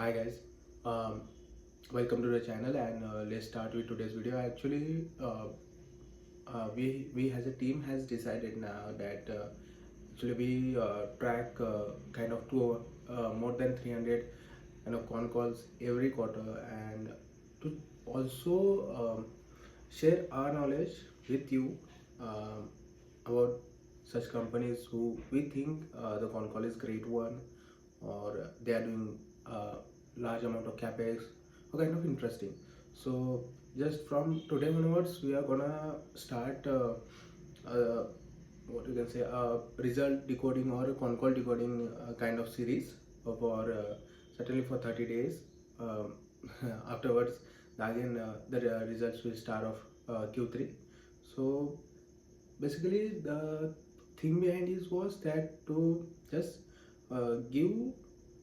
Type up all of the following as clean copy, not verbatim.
Hi guys, um, welcome to the channel and let's start with today's video. Actually, we as a team has decided now that actually we track kind of more than 300 con calls every quarter, and to also share our knowledge with you about such companies who we think the con call is great one, or they are doing large amount of capex or kind of interesting. So just from today onwards we are gonna start what you can say result decoding or a con call decoding kind of series for certainly for 30 days. Afterwards again the results will start of Q3. So basically the thing behind this was that to just give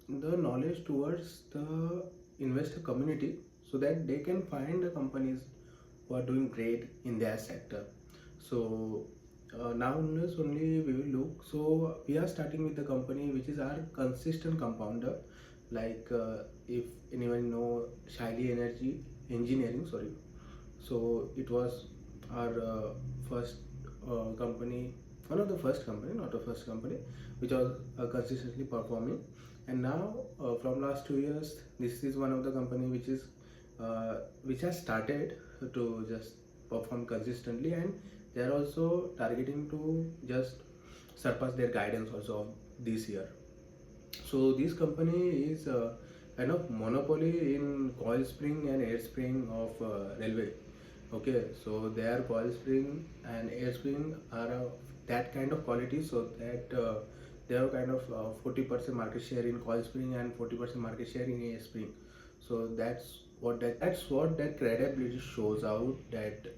the knowledge towards the investor community so that they can find the companies who are doing great in their sector. So now only we will look. So we are starting with the company which is our consistent compounder, like if anyone know Shaili Energy Engineering, sorry. So it was our first company, one of the first company, not the first company, which was consistently performing. And now from last 2 years this is one of the company which has started to just perform consistently, and they are also targeting to just surpass their guidance also of this year. So this company is kind of monopoly in coil spring and air spring of railway. Okay, so their coil spring and air spring are that kind of quality, so that they have kind of 40% market share in coil spring and 40% market share in air spring. So that's what that credibility shows out. That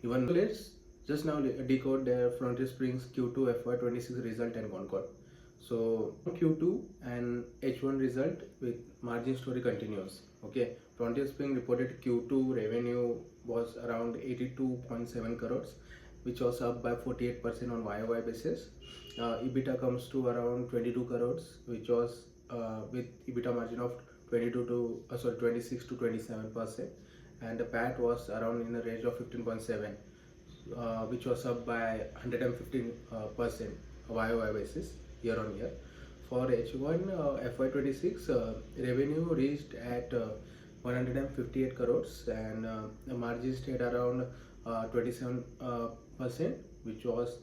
even let's just now decode their Frontier Springs Q2 FY26 result and Concall. So Q2 and H1 result with margin story continues. Okay, Frontier Spring reported Q2 revenue was around 82.7 crores, which was up by 48% on YOY basis. EBITDA comes to around 22 crores, which was with EBITDA margin of 26 to 27%, and the PAT was around in the range of 15.7, which was up by 115% YOY basis year on year. For H1 FY26, revenue reached at 158 crores, and the margin stayed around 27%, which was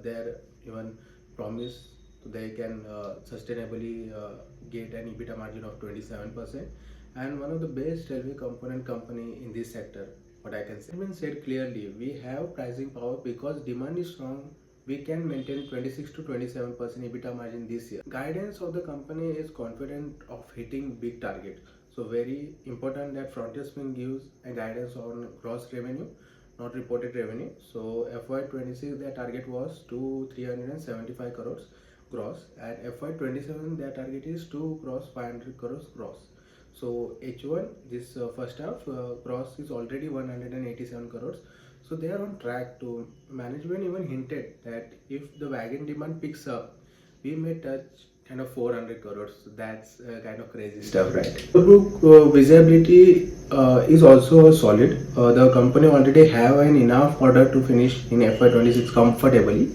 their even promise. They can sustainably get an EBITDA margin of 27%, and one of the best railway component company in this sector. What I can say, it said clearly, we have pricing power because demand is strong. We can maintain 26 to 27% EBITDA margin this year. Guidance of the company is confident of hitting big target. So very important that Frontier Spring gives a guidance on gross revenue, not reported revenue. So FY26 their target was to 375 crores gross, and FY27 their target is to cross 500 crores gross. So H1 this first half gross is already 187 crores. So they are on track to. Management even hinted that if the wagon demand picks up, we may touch kind of 400 crores. So that's kind of crazy stuff, right? The book visibility is also solid. The company already have an enough order to finish in FY26 comfortably,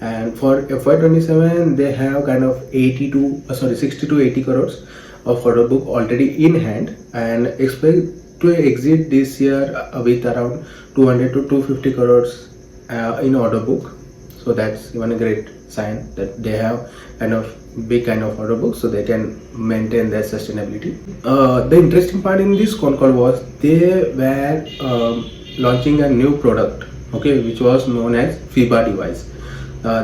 and for FY27 they have kind of 60 to 80 crores of order book already in hand, and expect to exit this year with around 200 to 250 crores in order book. So that's even a great sign that they have kind of big kind of order book, so they can maintain their sustainability. The interesting part in this con call was they were launching a new product, okay, which was known as FIBA device.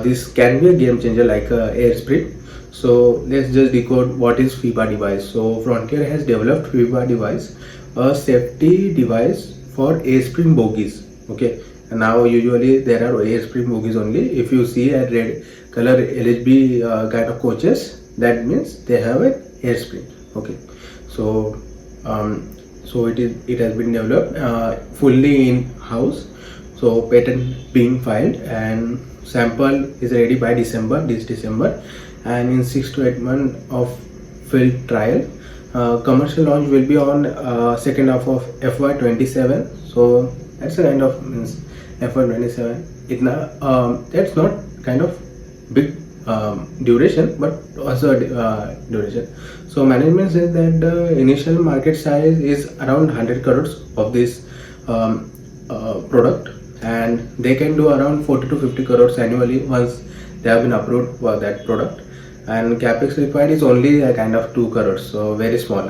This can be a game changer like airspring. So let's just decode what is FIBA device. So Frontier has developed FIBA device, a safety device for airspring bogies. Okay, and now usually there are airspring bogies only. If you see a red color LHB kind of coaches, that means they have an airspring. Okay, so it has been developed fully in house. So patent being filed, and sample is ready by this December, and in 6 to 8 months of field trial, Commercial launch will be on second half of FY27. So that's a kind of means FY27. That's not kind of big duration, but also duration. So management says that the initial market size is around 100 crores of this product, and they can do around 40 to 50 crores annually once they have been approved for that product. And capex required is only a kind of 2 crores, so very small.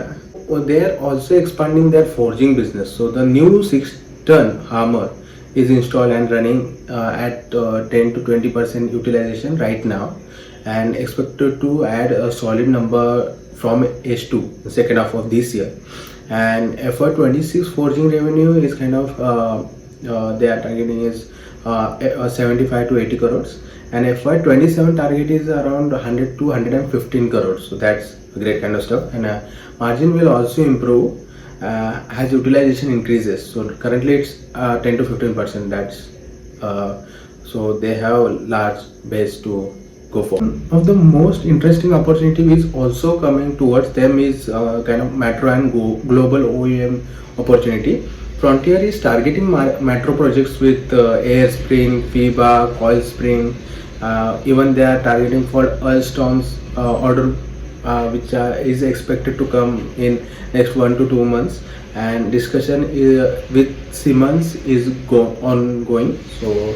They are also expanding their forging business. So the new 6-ton hammer is installed and running at 10 to 20% utilization right now, and expected to add a solid number from H2, the second half of this year. And FY26 forging revenue is kind of they are targeting is 75 to 80 crores, and FY27 target is around 100 to 115 crores. So that's a great kind of stuff, and margin will also improve as utilization increases. So currently it's 10 to 15%. That's so they have a large base to go for. One of the most interesting opportunity is also coming towards them is kind of metro and global OEM opportunity. Frontier is targeting metro projects with air spring, FIBA, coil spring. Even they are targeting for Alstom's order, which is expected to come in next 1 to 2 months. And discussion with Siemens is ongoing. So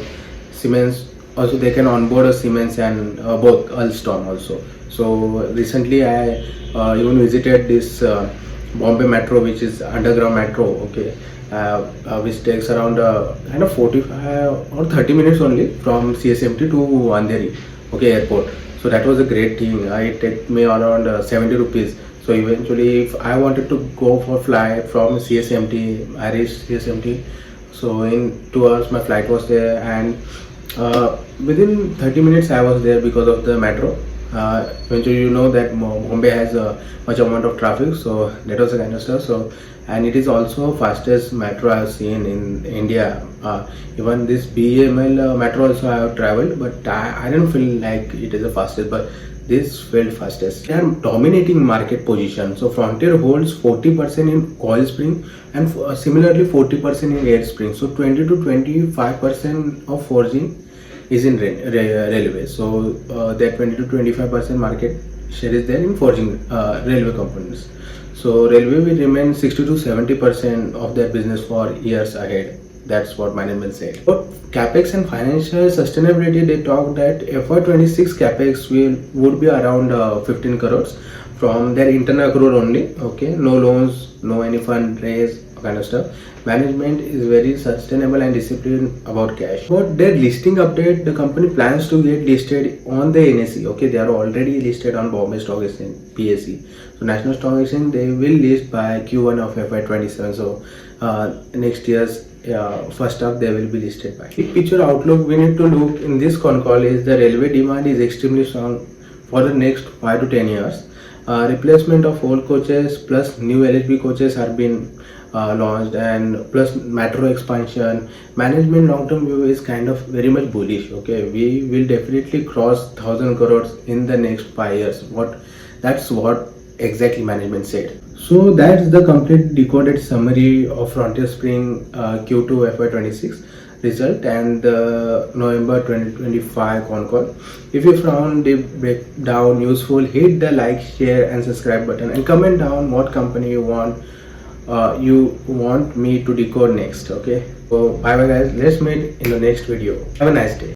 Siemens also, they can onboard a Siemens and both Alstom also. So recently I even visited this Bombay Metro, which is underground metro, okay, which takes around kind of 45 or 30 minutes only from CSMT to Andheri, okay, airport. So that was a great thing. It took me around 70 rupees. So eventually, if I wanted to go for flight from CSMT, I reached CSMT. So in 2 hours my flight was there, and within 30 minutes I was there because of the metro. Eventually, you know that Bombay has much amount of traffic, so that was the kind of stuff. So, and it is also fastest metro I have seen in India. Even this BML metro also I have traveled, but I don't feel like it is the fastest, but this felt fastest. They are dominating market position. So Frontier holds 40% in coil spring and similarly 40% in air spring. So 20 to 25% of forging is in railway. So that 20 to 25% market share is there in forging railway components. So railway will remain 60 to 70% of their business for years ahead. That's what management said. But capex and financial sustainability, they talk that FY26 capex would be around 15 crores from their internal accrual only. Okay, no loans, no any fund raise kind of stuff. Management is very sustainable and disciplined about cash. But their listing update, the company plans to get listed on the NSE. Okay, they are already listed on Bombay Stock Exchange, PSE. So National Stock Exchange, they will list by Q1 of FY27. So next year's first half they will be listed by. Big picture outlook we need to look in this Concall is the railway demand is extremely strong for the next 5 to 10 years. Replacement of old coaches plus new LHB coaches are being launched, and plus metro expansion. Management long-term view is kind of very much bullish. Okay, we will definitely cross 1,000 crores in the next 5 years. That's what exactly management said. So that's the complete decoded summary of Frontier Spring Q2 FY26 result and the November 2025 Concall. If you found the breakdown useful, hit the like, share and subscribe button and comment down what company you want me to decode next. Okay, so bye bye guys, let's meet in the next video. Have a nice day.